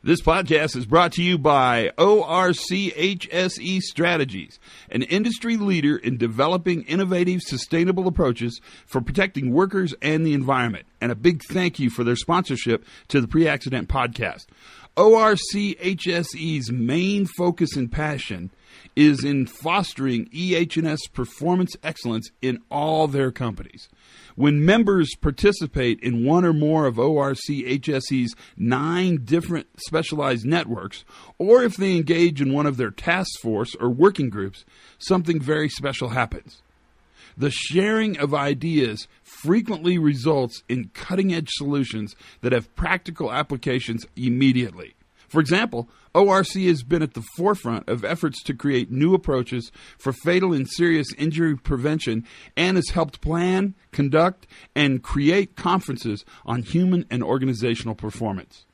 This podcast is brought to you by ORCHSE Strategies, an industry leader in developing innovative, sustainable approaches for protecting workers and the environment. And a big thank you for their sponsorship to the Pre-Accident Podcast. ORCHSE's main focus and passion is in fostering EH&S performance excellence in all their companies. When members participate in one or more of ORCHSE's 9 different specialized networks, or if they engage in one of their task force or working groups, something very special happens. The sharing of ideas frequently results in cutting-edge solutions that have practical applications immediately. For example, ORC has been at the forefront of efforts to create new approaches for fatal and serious injury prevention and has helped plan, conduct, and create conferences on human and organizational performance.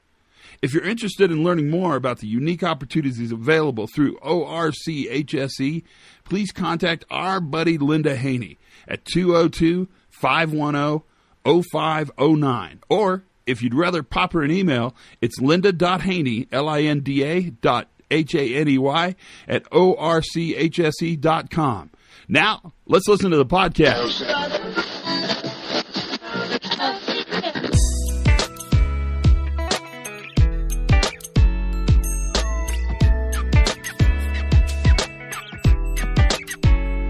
If you're interested in learning more about the unique opportunities available through ORCHSE, please contact our buddy Linda Haney at 202-510-0509. Or, if you'd rather pop her an email, it's linda.haney, linda.haney, at orchse.com. Now, let's listen to the podcast.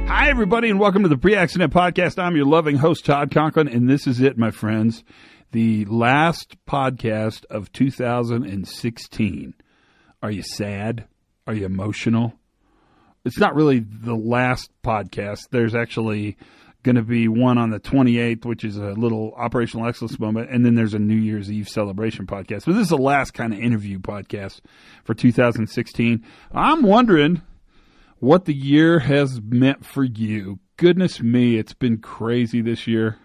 Hi, everybody, and welcome to the Pre-Accident Podcast. I'm your loving host, Todd Conklin, and this is it, my friends. The last podcast of 2016. Are you sad? Are you emotional? It's not really the last podcast. There's actually going to be one on the 28th, which is a little operational excellence moment, and then there's a New Year's Eve celebration podcast. But this is the last kind of interview podcast for 2016. I'm wondering what the year has meant for you. Goodness me, it's been crazy this year.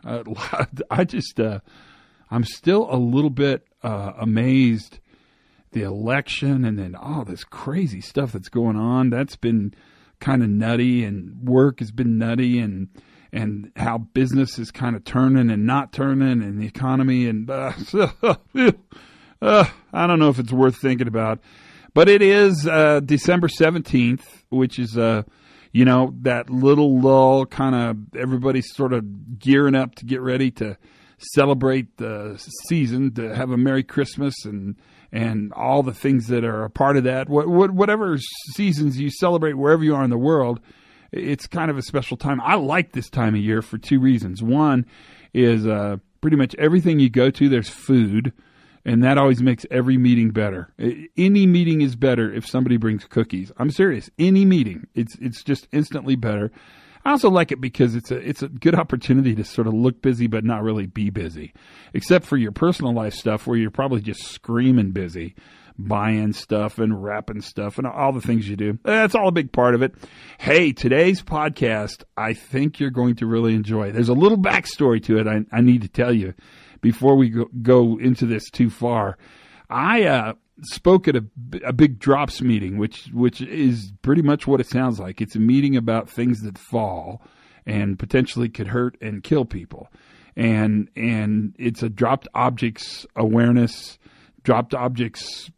I'm still a little bit amazed. The election and then all this crazy stuff that's going on, that's been kind of nutty, and work has been nutty, and how business is kind of turning and not turning, and the economy, and I don't know if it's worth thinking about. But it is December 17th, which is, that little lull, kind of everybody's sort of gearing up to get ready to celebrate the season, to have a Merry Christmas and all the things that are a part of that. Whatever seasons you celebrate wherever you are in the world, it's kind of a special time. I like this time of year for 2 reasons. One is pretty much everything you go to, there's food, and that always makes every meeting better. Any meeting is better if somebody brings cookies. I'm serious. Any meeting, it's just instantly better. I also like it because it's a good opportunity to sort of look busy but not really be busy, except for your personal life stuff where you're probably just screaming busy, buying stuff and wrapping stuff and all the things you do. That's all a big part of it. Hey, today's podcast, I think you're going to really enjoy. There's a little backstory to it I need to tell you before we go into this too far. I spoke at a big drops meeting, which is pretty much what it sounds like. It's a meeting about things that fall and potentially could hurt and kill people. And it's a dropped objects awareness, dropped objects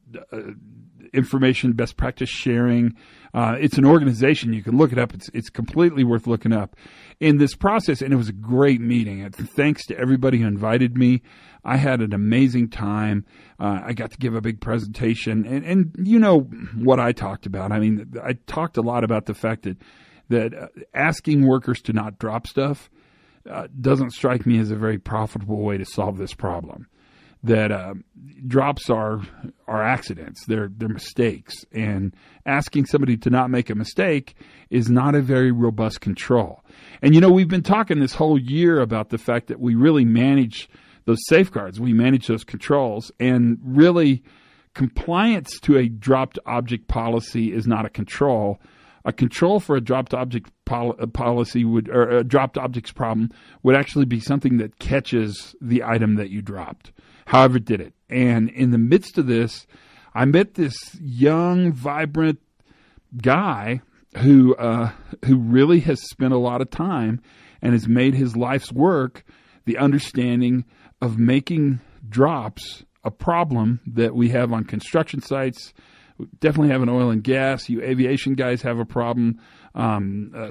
information, best practice sharing. It's an organization. You can look it up. It's completely worth looking up. In this process, and it was a great meeting. Thanks to everybody who invited me. I had an amazing time. I got to give a big presentation, and you know what I talked about. I mean, I talked a lot about the fact that asking workers to not drop stuff doesn't strike me as a very profitable way to solve this problem. That drops are accidents, they're mistakes, and asking somebody to not make a mistake is not a very robust control. And we've been talking this whole year about the fact that we really manage those safeguards, we manage those controls, and really compliance to a dropped object policy is not a control. A control for a dropped object policy or a dropped objects problem would actually be something that catches the item that you dropped, however it did it. And in the midst of this, I met this young, vibrant guy who really has spent a lot of time and has made his life's work the understanding of making drops a problem that we have on construction sites. We definitely have in oil and gas. You aviation guys have a problem.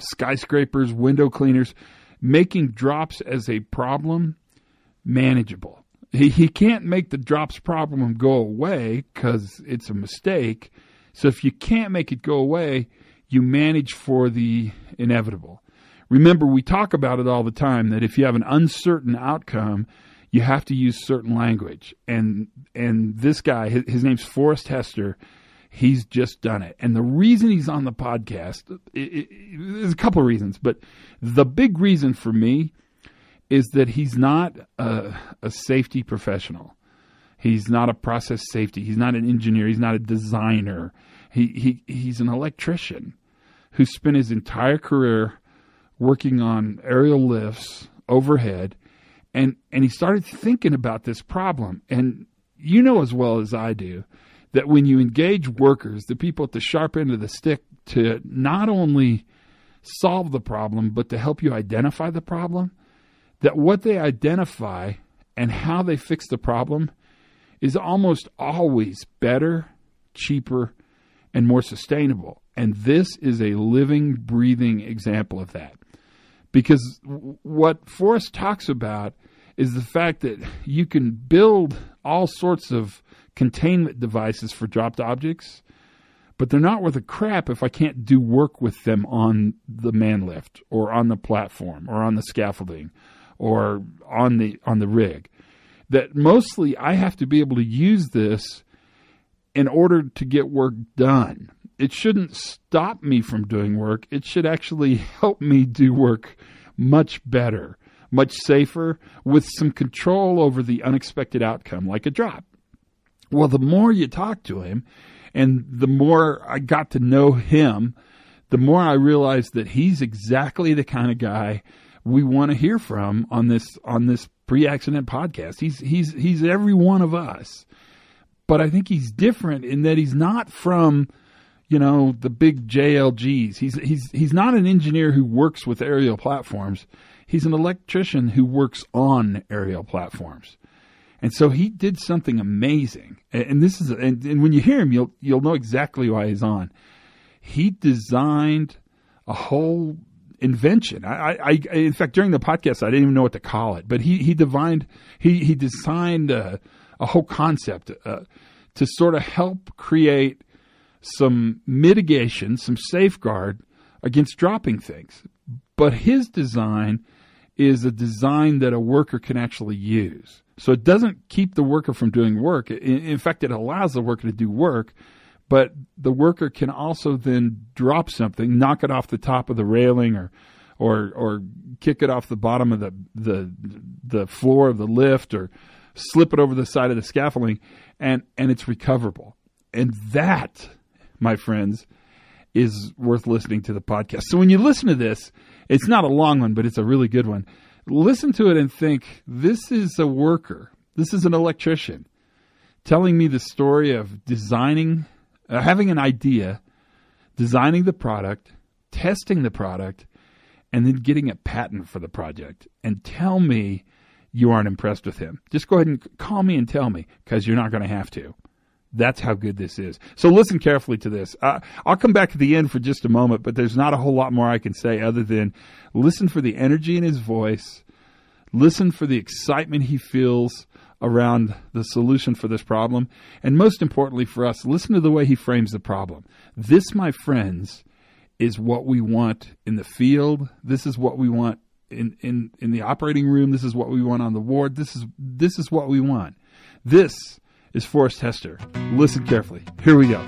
Skyscrapers, window cleaners, making drops as a problem manageable. He can't make the drops problem go away because it's a mistake. So if you can't make it go away, you manage for the inevitable. Remember, we talk about it all the time, that if you have an uncertain outcome, you have to use certain language. And this guy, his name's Forrest Hestor, he's just done it. And the reason he's on the podcast, there's a couple of reasons, but the big reason for me is that he's not a safety professional. He's not a process safety. He's not an engineer. He's not a designer. He's an electrician who spent his entire career working on aerial lifts overhead, and he started thinking about this problem. And you know as well as I do that when you engage workers, the people at the sharp end of the stick, to not only solve the problem, but to help you identify the problem, that what they identify and how they fix the problem is almost always better, cheaper, and more sustainable. And this is a living, breathing example of that. Because what Forrest talks about is the fact that you can build all sorts of containment devices for dropped objects, but they're not worth a crap if I can't do work with them on the man lift or on the platform or on the scaffolding or on the rig. That mostly I have to be able to use this in order to get work done. It shouldn't stop me from doing work. It should actually help me do work much better, much safer, with some control over the unexpected outcome, like a drop. Well, the more you talk to him and the more I got to know him, the more I realized that he's exactly the kind of guy we want to hear from on this pre-accident podcast. He's every one of us. But I think he's different in that he's not from, the big JLGs. He's not an engineer who works with aerial platforms. He's an electrician who works on aerial platforms. And so he did something amazing. And this is and when you hear him, you'll know exactly why he's on. He designed a whole invention. I in fact, during the podcast, I didn't even know what to call it, but he designed a whole concept to sort of help create some mitigation, some safeguard against dropping things. But his design is a design that a worker can actually use. So it doesn't keep the worker from doing work. In fact, it allows the worker to do work, but the worker can also then drop something, knock it off the top of the railing or kick it off the bottom of the floor of the lift, or slip it over the side of the scaffolding, and it's recoverable. And that, my friends, is worth listening to the podcast. So when you listen to this, it's not a long one, but it's a really good one. Listen to it and think, this is a worker. This is an electrician telling me the story of designing, having an idea, designing the product, testing the product, and then getting a patent for the project. And tell me you aren't impressed with him. Just go ahead and call me and tell me, because you're not going to have to. That's how good this is. So listen carefully to this. I'll come back at the end for just a moment, but there's not a whole lot more I can say other than listen for the energy in his voice. Listen for the excitement he feels around the solution for this problem. And most importantly for us, listen to the way he frames the problem. This, my friends, is what we want in the field. This is what we want in the operating room. This is what we want on the ward. This is what we want. This is Forrest Hestor. Listen carefully. Here we go.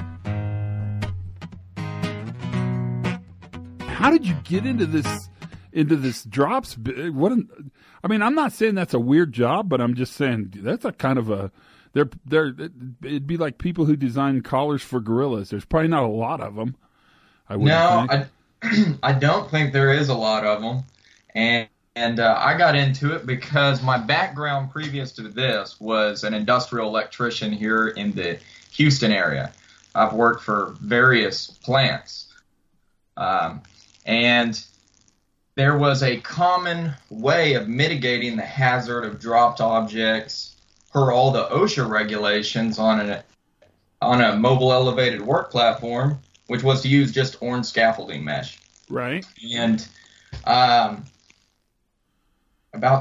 How did you get into this drops? I'm not saying that's a weird job, but I'm just saying that's a kind of it'd be like people who design collars for gorillas. There's probably not a lot of them. I don't think there is a lot of them. And I got into it because my background previous to this was an industrial electrician here in the Houston area. I've worked for various plants. And there was a common way of mitigating the hazard of dropped objects per all the OSHA regulations on a mobile elevated work platform, which was to use just orange scaffolding mesh. Right. And about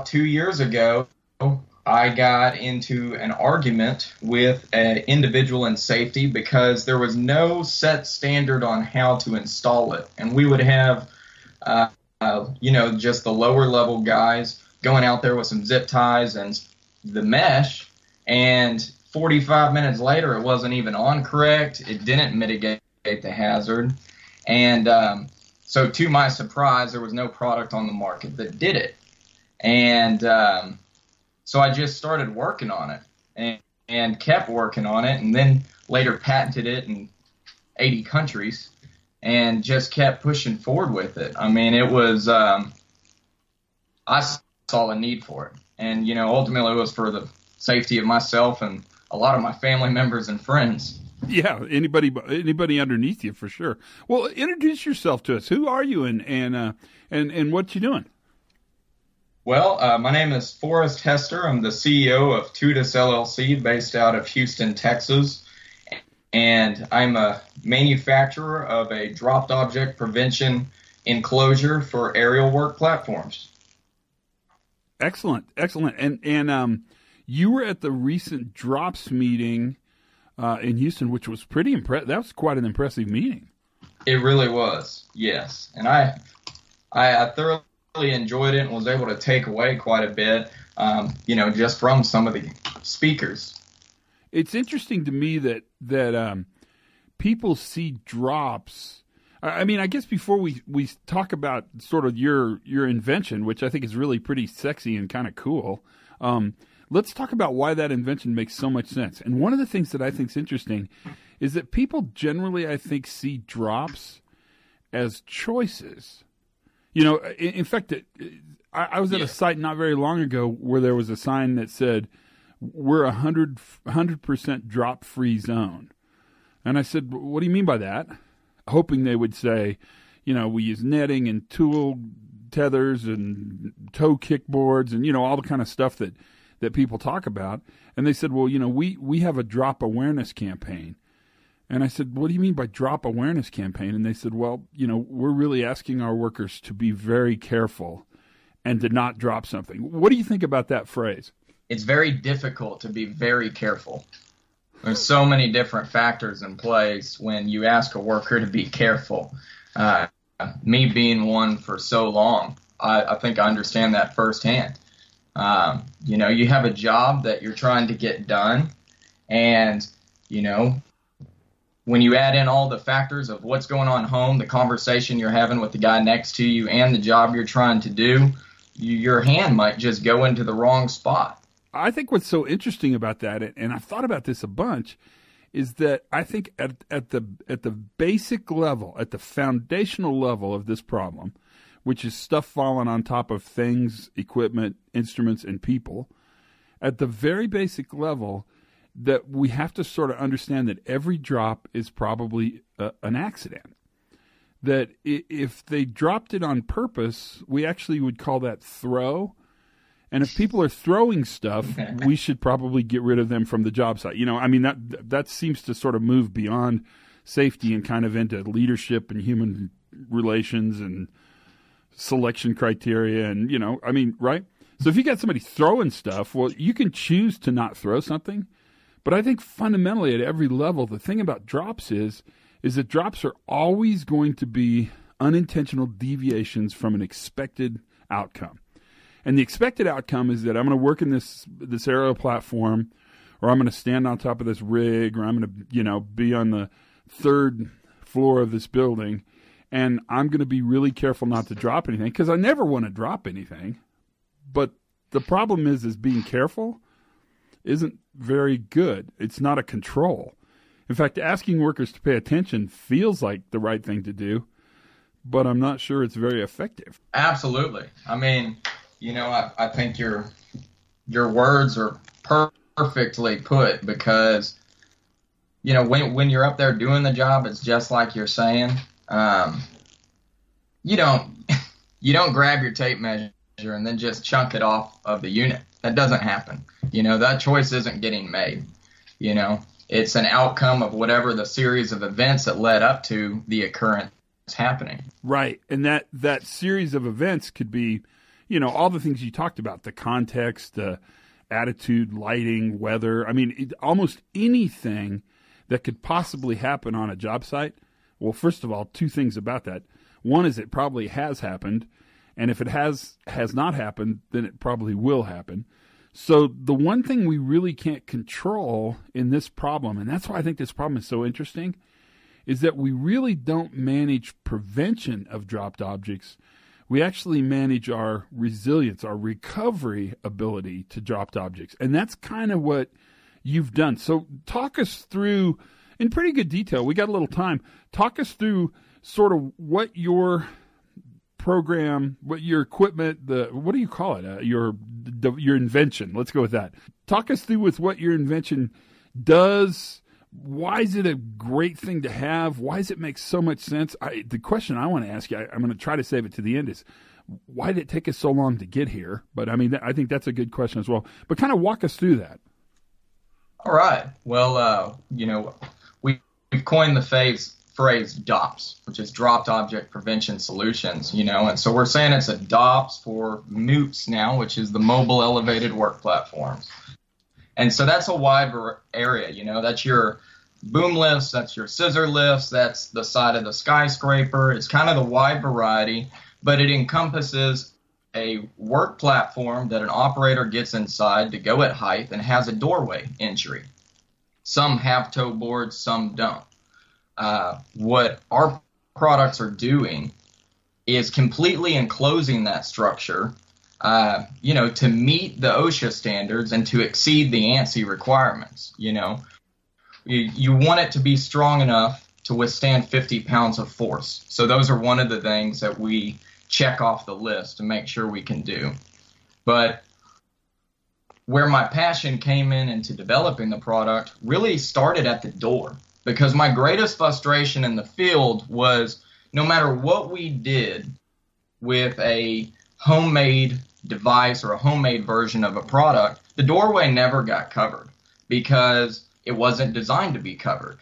2 years ago, I got into an argument with an individual in safety because there was no set standard on how to install it. And we would have, just the lower level guys going out there with some zip ties and the mesh, and 45 minutes later, it wasn't even on correct. It didn't mitigate the hazard. And so to my surprise, there was no product on the market that did it. And so I just started working on it and kept working on it, and then later patented it in 80 countries and just kept pushing forward with it. I mean, it was I saw a need for it. And, ultimately it was for the safety of myself and a lot of my family members and friends. Yeah, anybody underneath you for sure. Well, introduce yourself to us. Who are you and what you doing? Well, my name is Forrest Hestor. I'm the CEO of Tutus LLC based out of Houston, Texas. And I'm a manufacturer of a dropped object prevention enclosure for aerial work platforms. Excellent. And you were at the recent drops meeting in Houston, which was pretty impressive. That was quite an impressive meeting. It really was, yes. And I thoroughly enjoyed it and was able to take away quite a bit, just from some of the speakers. It's interesting to me that people see drops. I mean, I guess before we talk about sort of your invention, which I think is really pretty sexy and kind of cool, let's talk about why that invention makes so much sense. And one of the things that I think is interesting is that people generally, I think, see drops as choices. In fact, I was at a site not very long ago where there was a sign that said, "We're 100% drop-free zone." And I said, "What do you mean by that?" Hoping they would say, we use netting and tool tethers and toe kickboards and, all the kind of stuff that people talk about. And they said, well, we have a drop awareness campaign. And I said, what do you mean by drop awareness campaign? And they said, well, we're really asking our workers to be very careful and to not drop something. What do you think about that phrase? It's very difficult to be very careful. There's so many different factors in place when you ask a worker to be careful. Me being one for so long, I think I understand that firsthand. You have a job that you're trying to get done, and, when you add in all the factors of what's going on home, the conversation you're having with the guy next to you, and the job you're trying to do, your hand might just go into the wrong spot. I think what's so interesting about that, and I've thought about this a bunch, is that I think at the basic level, at the foundational level of this problem, which is stuff falling on top of things, equipment, instruments, and people, at the very basic level, that we have to sort of understand that every drop is probably an accident. That if they dropped it on purpose, we actually would call that throw. And if people are throwing stuff, we should probably get rid of them from the job site. That seems to sort of move beyond safety and kind of into leadership and human relations and selection criteria and, right? So if you got somebody throwing stuff, well, you can choose to not throw something. But I think fundamentally at every level, the thing about drops is that drops are always going to be unintentional deviations from an expected outcome. And the expected outcome is that I'm going to work in this aerial platform, or I'm going to stand on top of this rig, or I'm going to, be on the third floor of this building, and I'm going to be really careful not to drop anything, because I never want to drop anything. But the problem is being careful isn't very good. It's not a control. In fact, asking workers to pay attention feels like the right thing to do, but I'm not sure it's very effective. Absolutely. I mean, I think your words are perfectly put, because, when you're up there doing the job, it's just like you're saying. You don't grab your tape measure and then just chunk it off of the unit. That doesn't happen. That choice isn't getting made. It's an outcome of whatever the series of events that led up to the occurrence happening. Right. And that series of events could be, all the things you talked about, the context, the attitude, lighting, weather. I mean, almost anything that could possibly happen on a job site. Well, first of all, two things about that. One is it probably has happened. And if it has not happened, then it probably will happen. So the one thing we really can't control in this problem, and that's why I think this problem is so interesting, is that we really don't manage prevention of dropped objects. We actually manage our resilience, our recovery ability to dropped objects. And that's kind of what you've done. So talk us through, in pretty good detail, we got a little time, talk us through sort of what your program, what your equipment, what do you call it? Your invention. Let's go with that. Talk us through with what your invention does. Why is it a great thing to have? Why does it make so much sense? The question I want to ask you, I'm going to try to save it to the end, is why did it take us so long to get here? But I mean, I think that's a good question as well. But kind of walk us through that. All right. Well, we've coined the phrase DOPS, which is Dropped Object Prevention Solutions, and so we're saying it's a DOPS for MOOPs now, which is the Mobile Elevated Work Platforms. And so that's a wide area, that's your boom lifts, that's your scissor lifts, that's the side of the skyscraper. It's kind of the wide variety, but it encompasses a work platform that an operator gets inside to go at height and has a doorway entry. Some have toe boards, some don't. What our products are doing is completely enclosing that structure, to meet the OSHA standards and to exceed the ANSI requirements. You want it to be strong enough to withstand 50 pounds of force. So those are one of the things that we check off the list to make sure we can do. But where my passion came into developing the product really started at the door. Because my greatest frustration in the field was no matter what we did with a homemade device or a homemade version of a product, the doorway never got covered because it wasn't designed to be covered.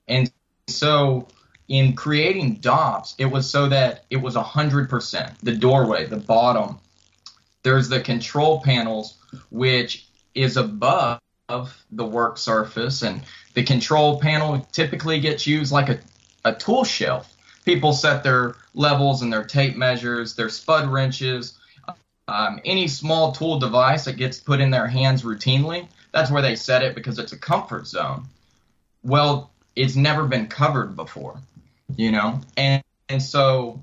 And so in creating DOPS, it was so that it was 100%. The doorway, the bottom, there's the control panels, which is above the work surface, and the control panel typically gets used like a tool shelf. People set their levels and their tape measures, their spud wrenches, any small tool device that gets put in their hands routinely. That's where they set it because it's a comfort zone. Well, it's never been covered before, and so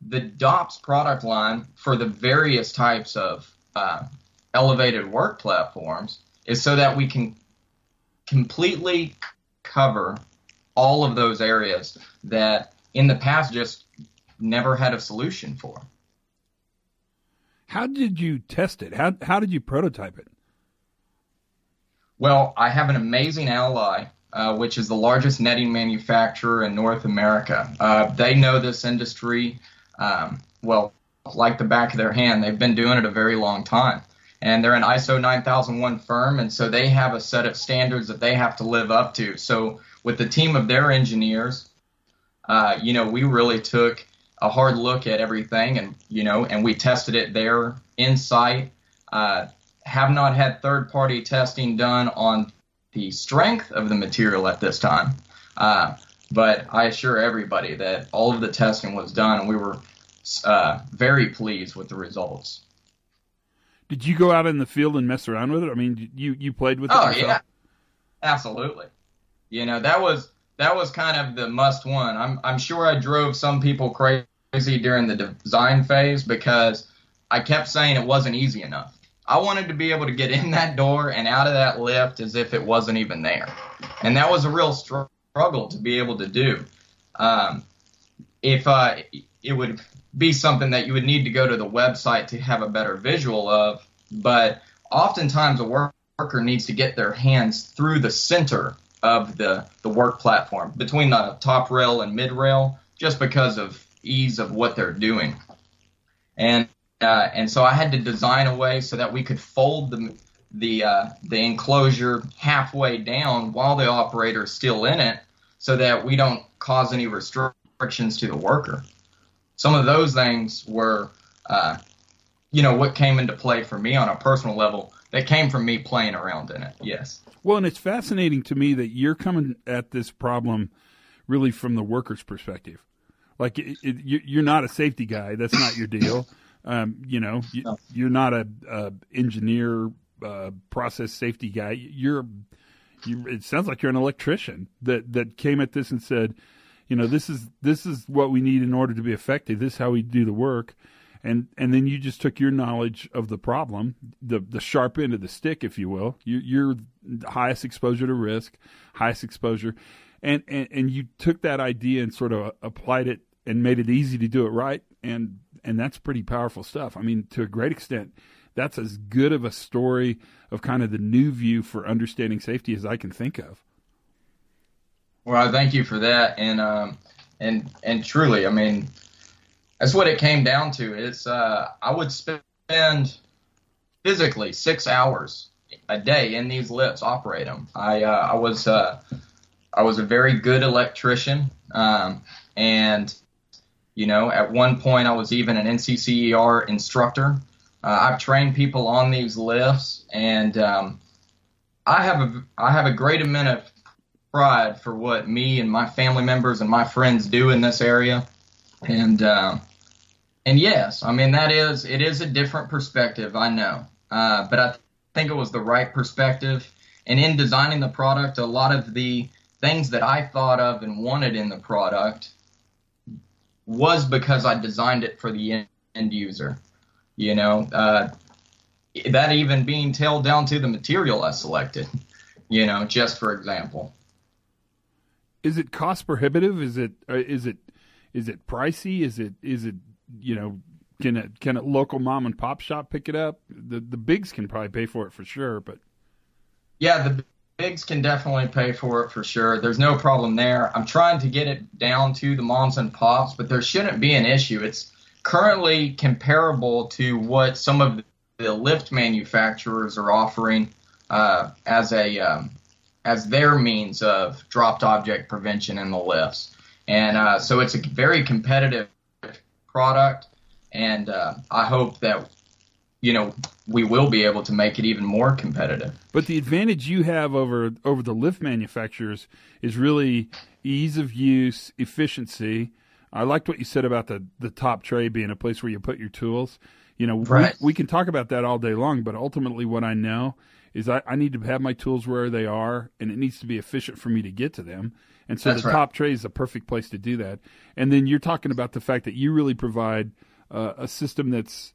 the DOPS product line for the various types of elevated work platforms is so that we can completely cover all of those areas that in the past just never had a solution for. How did you test it? How did you prototype it? Well, I have an amazing ally, which is the largest netting manufacturer in North America. They know this industry, like the back of their hand. They've been doing it a very long time. And they're an ISO 9001 firm, and so they have a set of standards that they have to live up to. So with the team of their engineers, we really took a hard look at everything, and we tested it there in site. Have not had third-party testing done on the strength of the material at this time, but I assure everybody that all of the testing was done, and we were very pleased with the results. Did you go out in the field and mess around with it? I mean, you played with it yourself? Oh, yeah, absolutely. That was kind of the must one. I'm sure I drove some people crazy during the design phase because I kept saying it wasn't easy enough. I wanted to be able to get in that door and out of that lift as if it wasn't even there. And that was a real struggle to be able to do. It would be something that you would need to go to the website to have a better visual of, but oftentimes a worker needs to get their hands through the center of the work platform, between the top rail and mid rail, just because of ease of what they're doing. And and so I had to design a way so that we could fold the enclosure halfway down while the operator is still in it, so that we don't cause any restrictions to the worker. Some of those things were, what came into play for me on a personal level. That came from me playing around in it. Yes. Well, and it's fascinating to me that you're coming at this problem really from the worker's perspective. Like you're not a safety guy. That's not your deal. You're not a engineer, process safety guy. It sounds like you're an electrician that came at this and said, this is what we need in order to be effective. This is how we do the work. And then you just took your knowledge of the problem, the sharp end of the stick, if you will. You're highest exposure to risk, highest exposure. And you took that idea and sort of applied it and made it easy to do it right. And that's pretty powerful stuff. I mean, to a great extent, that's as good of a story of kind of the new view for understanding safety as I can think of. Well, thank you for that. And truly, I mean, that's what it came down to. Is I would spend physically 6 hours a day in these lifts, operate them. I was a very good electrician, and at one point I was even an NCCER instructor. I've trained people on these lifts, and I have a great amount of pride for what me and my family members and my friends do in this area. And yes, I mean, it is a different perspective, I know. But I think it was the right perspective. And in designing the product, a lot of the things that I thought of and wanted in the product was because I designed it for the end user. That even being tailed down to the material I selected, just for example. Is it cost prohibitive? Is it pricey? Is it can a local mom and pop shop pick it up? The bigs can probably pay for it for sure, but yeah, the bigs can definitely pay for it for sure. There's no problem there. I'm trying to get it down to the moms and pops, but there shouldn't be an issue. It's currently comparable to what some of the lift manufacturers are offering as their means of dropped object prevention in the lifts. And so it's a very competitive product, and I hope that we will be able to make it even more competitive. But the advantage you have over the lift manufacturers is really ease of use, efficiency. I liked what you said about the top tray being a place where you put your tools. Right. We can talk about that all day long, but ultimately what I know is I need to have my tools where they are, and it needs to be efficient for me to get to them. And so top tray is the perfect place to do that. And then you're talking about the fact that you really provide a system that's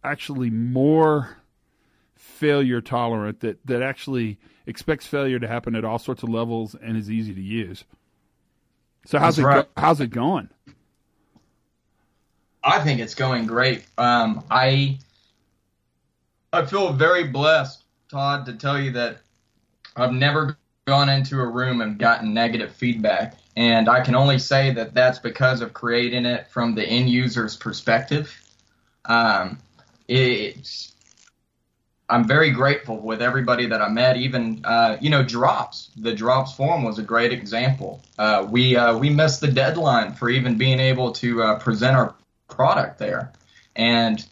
actually more failure tolerant, that actually expects failure to happen at all sorts of levels and is easy to use. So how's it going? I think it's going great. I feel very blessed, Todd, to tell you that I've never gone into a room and gotten negative feedback. And I can only say that that's because of creating it from the end user's perspective. I'm very grateful with everybody that I met, even, drops. The drops forum was a great example. We missed the deadline for even being able to present our product there. And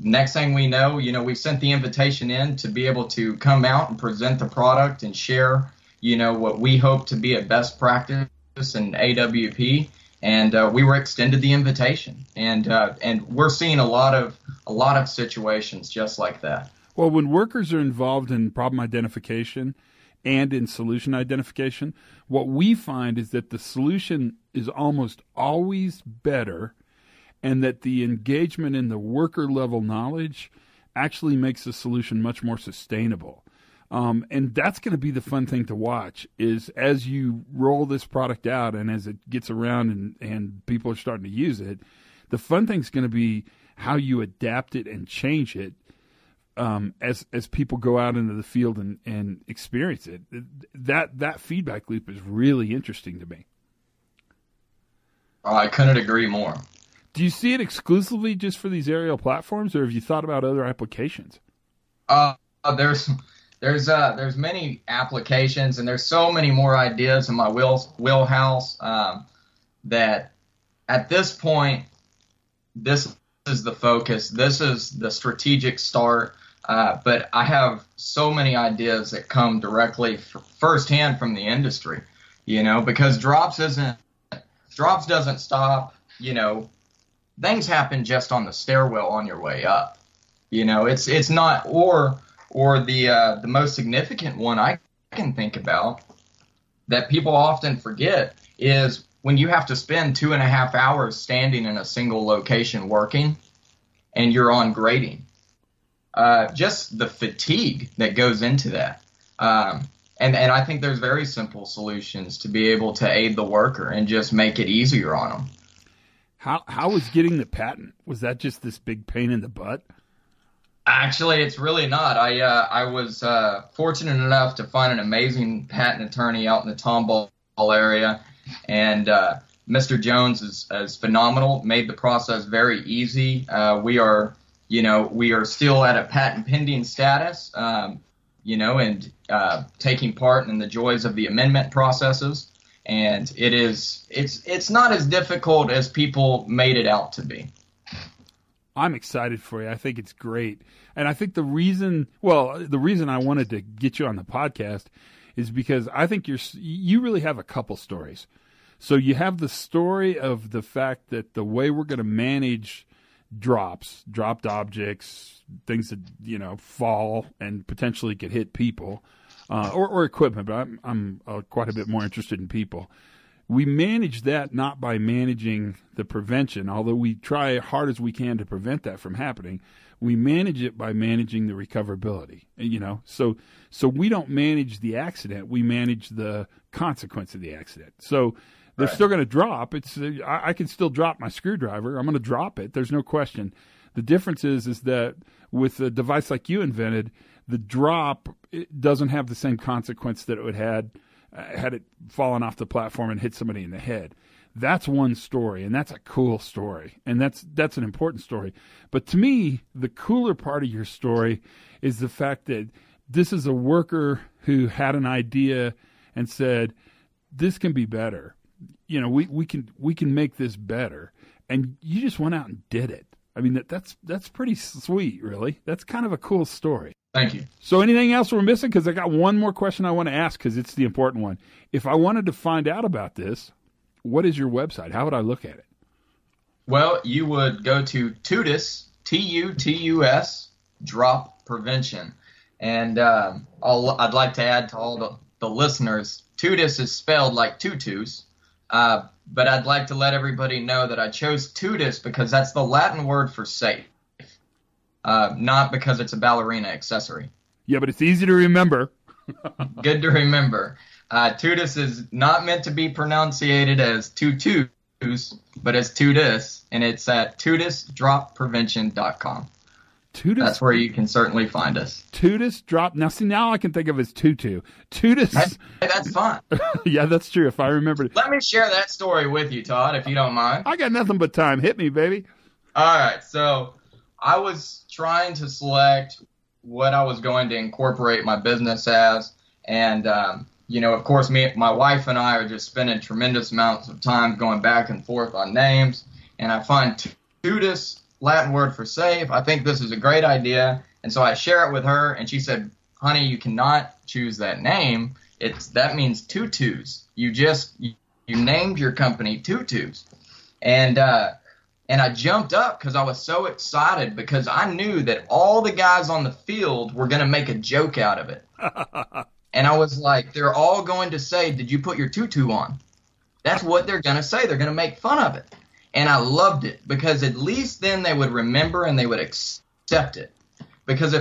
next thing we know, we sent the invitation in to be able to come out and present the product and share, what we hope to be a best practice in AWP. And we were extended the invitation. And we're seeing a lot of situations just like that. Well, when workers are involved in problem identification and in solution identification, what we find is that the solution is almost always better, and that the engagement in the worker level knowledge actually makes the solution much more sustainable. And that's going to be the fun thing to watch, is as you roll this product out and as it gets around and people are starting to use it, the fun thing is going to be how you adapt it and change it as people go out into the field and experience it. That feedback loop is really interesting to me. I couldn't agree more. Do you see it exclusively just for these aerial platforms, or have you thought about other applications? There's many applications, and there's so many more ideas in my wheelhouse that at this point, this is the focus. This is the strategic start. But I have so many ideas that come directly firsthand from the industry, because drops doesn't stop. Things happen just on the stairwell on your way up. It's not, or the most significant one I can think about that people often forget is when you have to spend 2.5 hours standing in a single location working and you're on grading. Just the fatigue that goes into that. And I think there's very simple solutions to be able to aid the worker and just make it easier on them. How was getting the patent? Was that just this big pain in the butt? Actually, it's really not. I was fortunate enough to find an amazing patent attorney out in the Tomball area, and Mr. Jones is phenomenal. Made the process very easy. We are still at a patent pending status, and taking part in the joys of the amendment processes. And it's not as difficult as people made it out to be. I'm excited for you. I think it's great. And I think the reason I wanted to get you on the podcast is because I think you really have a couple stories. So you have the story of the fact that the way we're going to manage dropped objects, things that, fall and potentially could hit people, or equipment, but I'm quite a bit more interested in people. We manage that not by managing the prevention, although we try hard as we can to prevent that from happening. We manage it by managing the recoverability, so we don't manage the accident. We manage the consequence of the accident. So they're still going to drop. I can still drop my screwdriver. I'm going to drop it. There's no question. The difference is that with a device like you invented, the drop doesn't have the same consequence that it would had it fallen off the platform and hit somebody in the head. That's one story, and that's a cool story, and that's an important story. But to me, the cooler part of your story is the fact that this is a worker who had an idea and said, "This can be better. We can make this better," and you just went out and did it. I mean, that's pretty sweet, really. That's kind of a cool story. Thank you. So anything else we're missing? Because I got one more question I want to ask, because it's the important one. If I wanted to find out about this, what is your website? How would I look at it? Well, you would go to Tutus, Tutus, drop prevention. And I'd like to add to all the listeners, Tutus is spelled like tutus. But I'd like to let everybody know that I chose Tutus because that's the Latin word for safe, not because it's a ballerina accessory. Yeah, but it's easy to remember. Good to remember. Tutus is not meant to be pronunciated as tutus, but as Tutus, and it's at tutusdropprevention.com. Tutus. That's where you can certainly find us. Tutus drop. Now I can think of it as tutu. Tutus. Hey, that's fun. Yeah, that's true. If I remember it. Let me share that story with you, Todd, if you don't mind. I got nothing but time. Hit me, baby. All right. So I was trying to select what I was going to incorporate my business as. And, of course, my wife and I are just spending tremendous amounts of time going back and forth on names. And I find Tutus, Latin word for safe. I think this is a great idea. And so I share it with her, and she said, "Honey, you cannot choose that name. That means tutus. You named your company Tutus." And I jumped up because I was so excited because I knew that all the guys on the field were going to make a joke out of it. And I was like, they're all going to say, "Did you put your tutu on?" That's what they're going to say. They're going to make fun of it. And I loved it because at least then they would remember and they would accept it. Because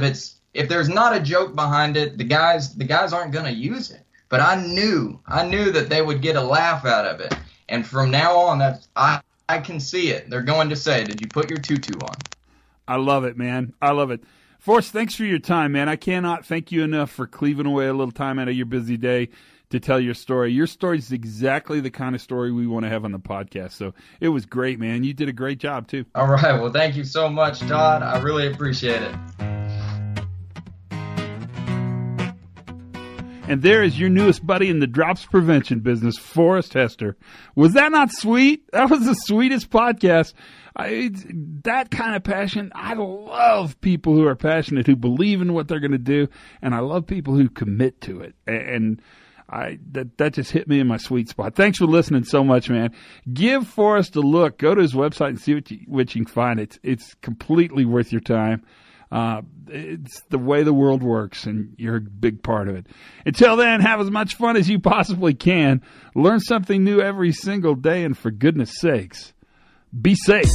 if there's not a joke behind it, the guys aren't going to use it. But I knew that they would get a laugh out of it. And from now on, I can see it. They're going to say, "Did you put your tutu on?" I love it, man. I love it. Forrest, thanks for your time, man. I cannot thank you enough for cleaving away a little time out of your busy day to tell your story. Your story is exactly the kind of story we want to have on the podcast. So it was great, man. You did a great job, too. All right. Well, thank you so much, Todd. I really appreciate it. And there is your newest buddy in the drops prevention business, Forrest Hestor. Was that not sweet? That was the sweetest podcast. That kind of passion, I love people who are passionate, who believe in what they're going to do, and I love people who commit to it. And that just hit me in my sweet spot. Thanks for listening so much, man. Give Forrest a look. Go to his website and see what you can find. It's completely worth your time. It's the way the world works, and you're a big part of it. Until then, have as much fun as you possibly can. Learn something new every single day, and for goodness sakes, be safe.